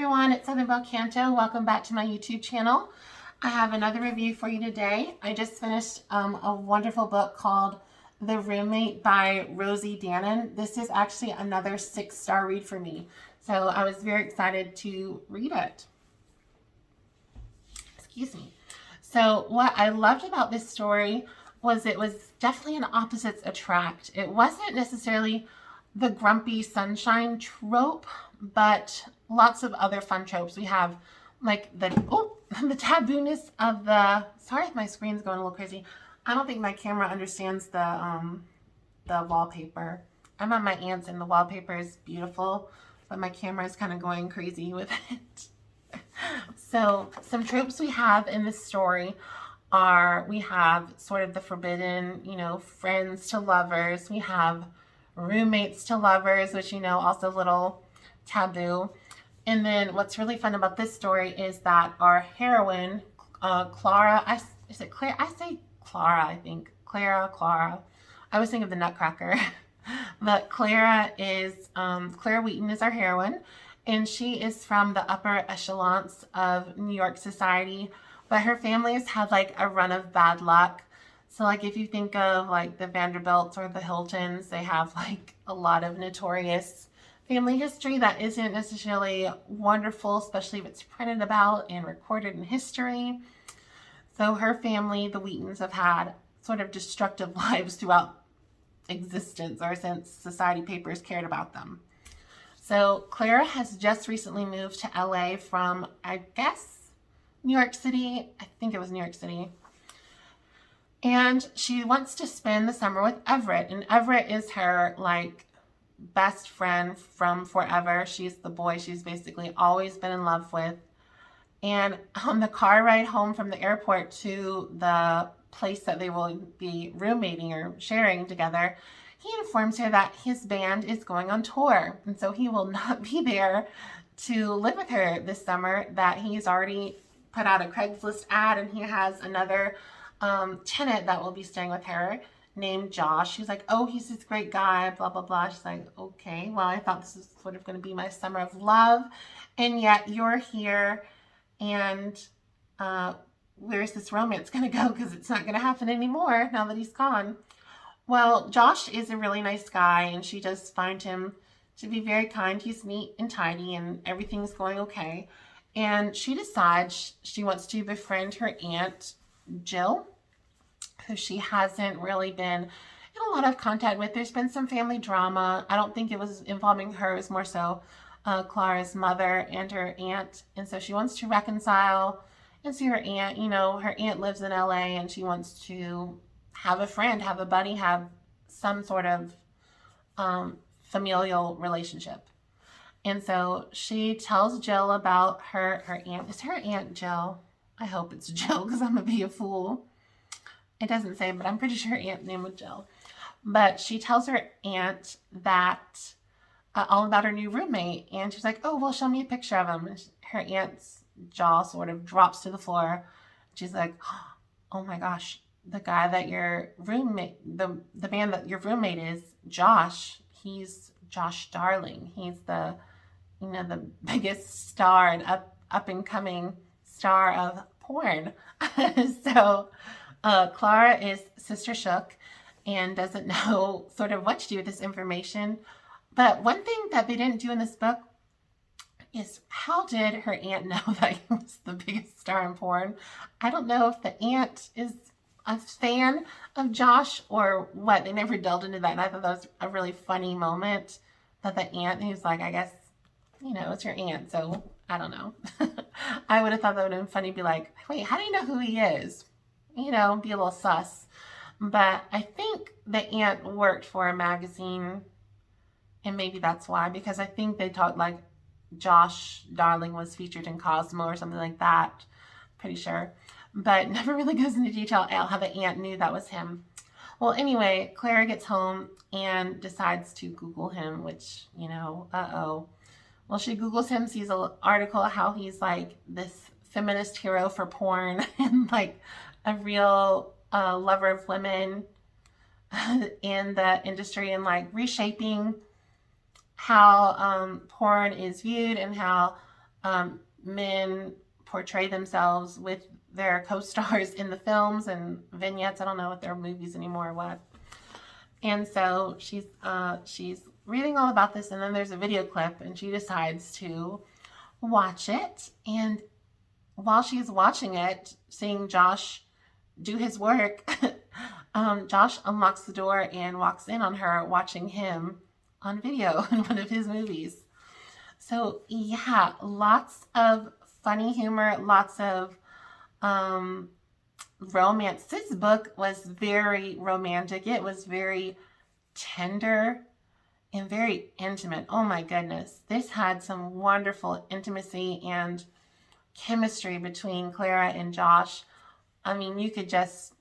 everyone, it's Isabel Canto. Welcome back to my YouTube channel. I have another review for you today. I just finished a wonderful book called The Roommate by Rosie Danan. This is actually another 6-star read for me, so I was very excited to read it. Excuse me. So what I loved about this story was it was definitely an opposites attract. It wasn't necessarily the grumpy sunshine trope, but lots of other fun tropes. We have like the tabooness of the, sorry if my screen's going a little crazy. I don't think my camera understands the wallpaper. I'm at my aunt's and the wallpaper is beautiful, but my camera is kind of going crazy with it. So some tropes we have in this story are, we have sort of the forbidden, friends to lovers. We have roommates to lovers, which, also a little taboo. And then what's really fun about this story is that our heroine, Clara, is it Clara? I say Clara, I think. Clara. I was thinking of the Nutcracker. But Clara Wheaton is our heroine, and she is from the upper echelons of New York society, but her family has had like a run of bad luck. So like if you think of like the Vanderbilts or the Hiltons, they have like a lot of notorious family history that isn't necessarily wonderful, especially if it's printed about and recorded in history. So her family, the Wheatons, have had sort of destructive lives throughout existence, or since society papers cared about them. So Clara has just recently moved to LA from, I guess, New York City. I think it was New York City. And she wants to spend the summer with Everett. And Everett is her, like, best friend from forever. She's the boy she's basically always been in love with. And on the car ride home from the airport to the place that they will be roommating or sharing together, he informs her that his band is going on tour. And so he will not be there to live with her this summer, that he's already put out a Craigslist ad, and he has another tenet that will be staying with her named Josh. She's like, oh, he's this great guy, blah, blah, blah. She's like, okay, well, I thought this was sort of going to be my summer of love, and yet you're here, and where's this romance going to go? Because it's not going to happen anymore now that he's gone. Well, Josh is a really nice guy, and she does find him to be very kind. He's neat and tidy, and everything's going okay. And she decides she wants to befriend her aunt, Jill, who she hasn't really been in a lot of contact with. There's been some family drama. I don't think it was involving her. It was more so Clara's mother and her aunt. And so she wants to reconcile and see her aunt. Her aunt lives in LA, and she wants to have a friend, have a buddy, have some sort of familial relationship. And so she tells Jill about her aunt. Is her aunt Jill? I hope it's Jill, because I'm going to be a fool. It doesn't say, but I'm pretty sure her aunt's name was Jill. But she tells her aunt that all about her new roommate. And she's like, oh, well, show me a picture of him. And her aunt's jaw sort of drops to the floor. She's like, oh my gosh, the guy that your roommate, the man that your roommate is, Josh, he's Josh Darling. He's the biggest star and up and coming star of porn. So Clara is sister shook and doesn't know sort of what to do with this information. But one thing that they didn't do in this book is, how did her aunt know that he was the biggest star in porn? I don't know if the aunt is a fan of Josh or what. They never delved into that, and I thought that was a really funny moment, that the aunt, who's like, I guess, it's your aunt, so I don't know. I would have thought that would have been funny, be like, wait, how do you know who he is? Be a little sus. But I think the aunt worked for a magazine, and maybe that's why, because I think they talked like Josh Darling was featured in Cosmo or something like that. Pretty sure. But never really goes into detail how the aunt knew that was him. Well, anyway, Clara gets home and decides to Google him, which, uh-oh. Well, she Googles him, sees an article how he's like this feminist hero for porn and like a real lover of women in the industry, and like reshaping how porn is viewed, and how men portray themselves with their co-stars in the films and vignettes. I don't know if they're movies anymore or what. And so she's reading all about this, and then there's a video clip, and she decides to watch it. And while she's watching it, seeing Josh do his work, Josh unlocks the door and walks in on her watching him on video in one of his movies. So yeah, lots of funny humor, lots of romance. This book was very romantic. It was very tender and very intimate. Oh my goodness. This had some wonderful intimacy and chemistry between Clara and Josh. I mean, you could just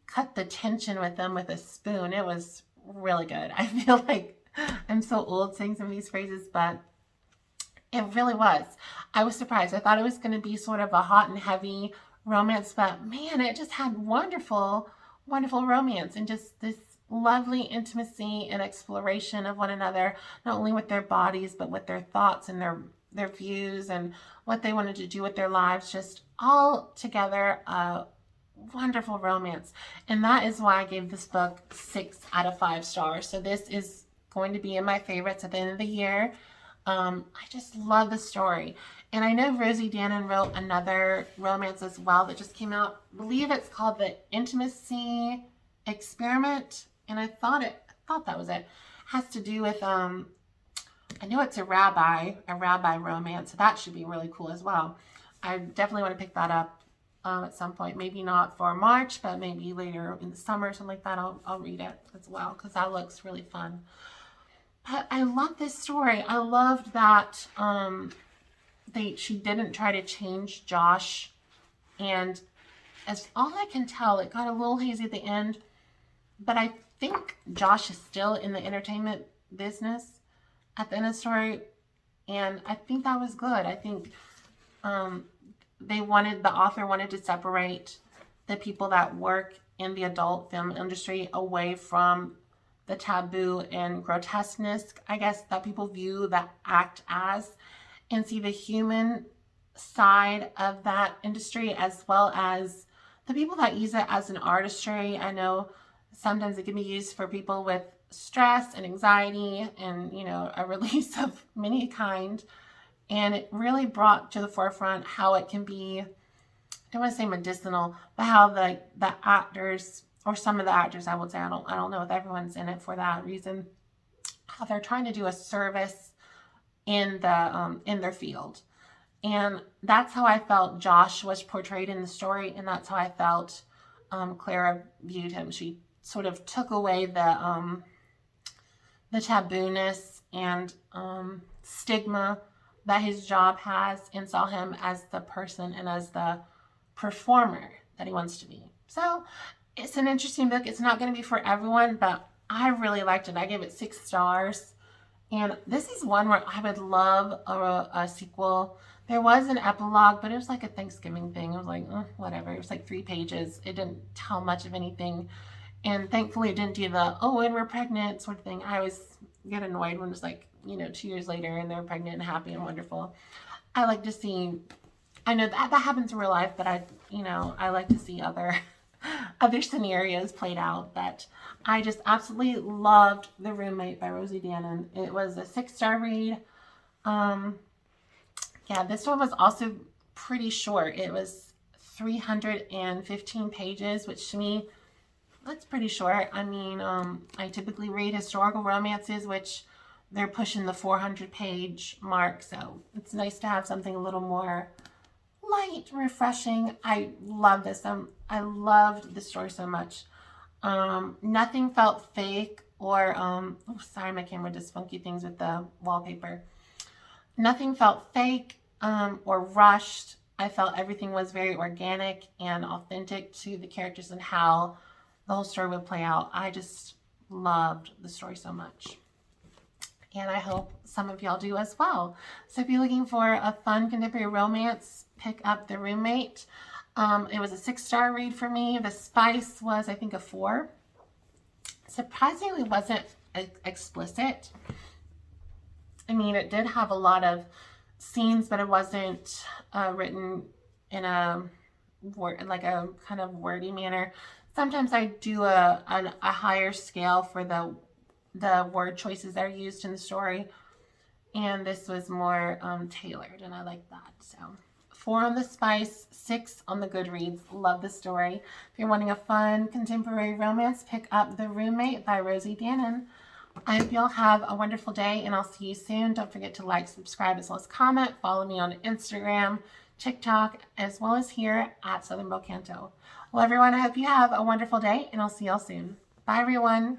cut the tension with them with a spoon. It was really good. I feel like I'm so old saying some of these phrases, but it really was. I was surprised. I thought it was going to be sort of a hot and heavy romance, but man, it just had wonderful, wonderful romance and just this lovely intimacy and exploration of one another, not only with their bodies, but with their thoughts and their views and what they wanted to do with their lives, just all together, a wonderful romance. And that is why I gave this book 6 out of 5 stars. So this is going to be in my favorites at the end of the year. I just love the story. And I know Rosie Danan wrote another romance as well that just came out. I believe it's called The Intimacy Experiment. And I thought that was it. Has to do with, I know it's a rabbi romance. So that should be really cool as well. I definitely want to pick that up at some point. Maybe not for March, but maybe later in the summer or something like that. I'll read it as well because that looks really fun. But I love this story. I loved that she didn't try to change Josh. And as all I can tell, it got a little hazy at the end. But I think Josh is still in the entertainment business at the end of the story. And I think that was good. I think the author wanted to separate the people that work in the adult film industry away from the taboo and grotesqueness, I guess, that people view that act as, and see the human side of that industry as well as the people that use it as an artistry. I know sometimes it can be used for people with stress and anxiety and, a release of many kind. And it really brought to the forefront how it can be, I don't want to say medicinal, but how the actors, or some of the actors, I would say, I don't know if everyone's in it for that reason, how they're trying to do a service in their field. And that's how I felt Josh was portrayed in the story, and that's how I felt Clara viewed him. She sort of took away the tabooness and stigma that his job has and saw him as the person and as the performer that he wants to be. So it's an interesting book. It's not going to be for everyone, but I really liked it. I gave it 6 stars. And this is one where I would love a sequel. There was an epilogue, but it was like a Thanksgiving thing. It was like, whatever. It was like 3 pages. It didn't tell much of anything. And thankfully it didn't do the, and we're pregnant sort of thing. I always get annoyed when it's like, 2 years later and they're pregnant and happy and wonderful. I like to see, I know that happens in real life, but I like to see other scenarios played out. But I just absolutely loved The Roommate by Rosie Danan. It was a 6-star read. Yeah, this one was also pretty short. It was 315 pages, which to me, that's pretty short. I mean, I typically read historical romances, which they're pushing the 400-page mark. So it's nice to have something a little more light, refreshing. I love this. I loved the story so much. Nothing felt fake or, sorry, my camera does funky things with the wallpaper. Nothing felt fake or rushed. I felt everything was very organic and authentic to the characters and how the whole story would play out. I just loved the story so much. And I hope some of y'all do as well. So if you're looking for a fun contemporary romance, pick up The Roommate. It was a 6-star read for me. The spice was, I think, a 4. Surprisingly, wasn't explicit. I mean, it did have a lot of scenes, but it wasn't written in a like a kind of wordy manner. Sometimes I do a higher scale for the word choices that are used in the story, and this was more tailored, and I like that. So 4 on the Spice, 6 on the Goodreads. Love the story. If you're wanting a fun contemporary romance, pick up The Roommate by Rosie Danan. I hope you'll have a wonderful day, and I'll see you soon. Don't forget to like, subscribe, as well as comment. Follow me on Instagram, TikTok, as well as here at Southern Bel Canto. Well, everyone, I hope you have a wonderful day, and I'll see y'all soon. Bye, everyone.